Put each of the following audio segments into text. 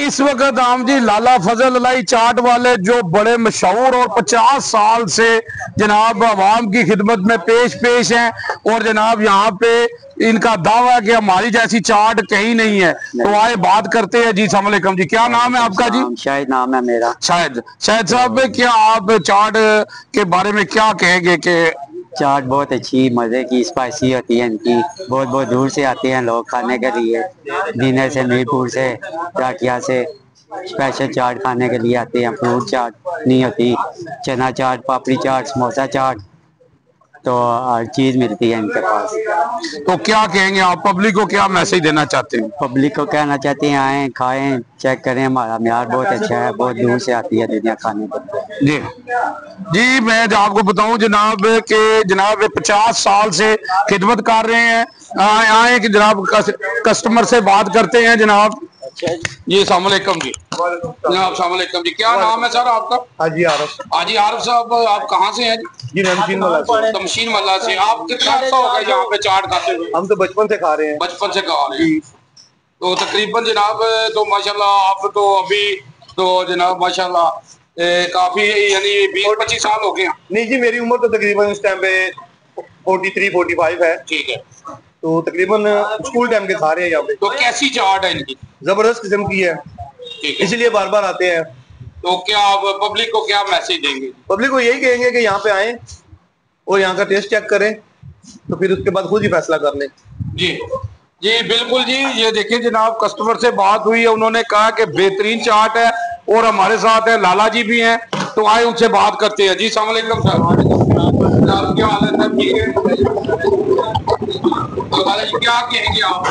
इस वक्त हम जी लाला फजल अलाई चाट वाले जो बड़े मशहूर और 50 साल से जनाब आवाम की खिदमत में पेश हैं और जनाब यहाँ पे इनका दावा है कि हमारी जैसी चाट कहीं नहीं है। तो आए बात करते हैं जी। अस्सलाम वालेकुम जी, क्या नाम है आपका जी? शाहिद नाम है मेरा। शाहिद साहब, क्या आप चाट के बारे में क्या कहेंगे कि चाट बहुत अच्छी मज़े की स्पाइसी होती है इनकी। बहुत बहुत दूर से आते हैं लोग खाने के लिए, दिनर से, मीरपुर से, राटिया से स्पेशल चाट खाने के लिए आते हैं। फ्रूट चाट नहीं होती, चना चाट, पापड़ी चाट, समोसा चाट, तो हर चीज़ मिलती है इनके पास। तो क्या कहेंगे आप, पब्लिक को क्या मैसेज देना चाहते हैं? पब्लिक को कहना चाहते हैं आएँ, खाएं, चेक करें, हमारा म्यार बहुत अच्छा है। बहुत दूर से आती है दुनिया खाने के लिए। जी मैं आपको बताऊं जनाब के जनाब 50 साल से खिदमत कर रहे हैं। आए कि जनाब कस्टमर से बात करते हैं जनाब। जी अस्सलाम वालेकुम जी। जनाब अस्सलाम वालेकुम जी, क्या नाम है सर आपका? हाजी आरफ। हाजी आरफ साहब, आप कहाँ से हैं जी? तमशीन मल्ला से। आप कितना अर्सा हो गया यहाँ पे चाट खाते हुए? हम तो बचपन से खा रहे हैं। बचपन से खा रहे हैं। तो तकरीबन जनाब तो माशाल्लाह आप तो अभी तो जनाब माशाल्लाह काफी यानी 20-25 साल हो गए। नहीं जी, मेरी उम्र तो तकरीबन इस टाइम पे 43-45 है। ठीक है। तो तकरीबन स्कूल टाइम के खा रहे हैं यहाँ पे। तो कैसी चाट है इनकी? जबरदस्त किस्म की है, इसलिए बार बार आते हैं। तो क्या आप पब्लिक को क्या मैसेज देंगे? पब्लिक को यही कहेंगे कि यहाँ पे आए और यहाँ का टेस्ट चेक करें, तो फिर उसके बाद खुद ही फैसला कर लें। जी जी बिल्कुल जी। ये देखिए जनाब, कस्टमर से बात हुई है, उन्होंने कहा कि बेहतरीन चाट है और हमारे साथ है लाला जी भी हैं, तो आए उनसे बात करते हैं। जी अस्सलाम वालेकुम सर, क्या हाल है? सब ठीक है? तो लाला जी क्या कहेंगे आप?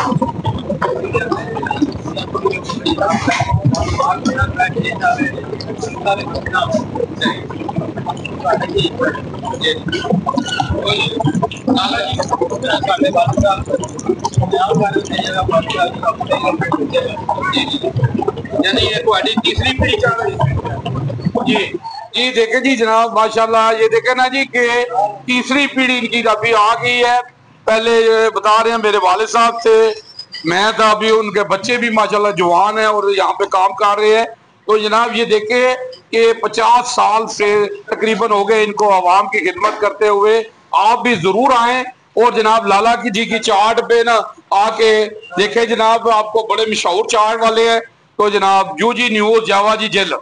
यानी ये तुम्हारी तीसरी पीढ़ी चल रही है? जी जी देखे जी जनाब माशाल्लाह, ये देखे ना जी कि तीसरी पीढ़ी इनकी अभी आ गई है। पहले बता रहे हैं मेरे वालिद साहब थे, मैं था, अभी उनके बच्चे भी माशाल्लाह जवान हैं और यहाँ पे काम कर रहे हैं। तो जनाब ये देखे कि 50 साल से तकरीबन हो गए इनको आवाम की खिदमत करते हुए। आप भी जरूर आए और जनाब लाला की जी की चाट पे ना आके देखे जनाब, आपको बड़े मशहूर चाट वाले हैं। तो जनाब यूजी न्यूज़ जावा जी जेल।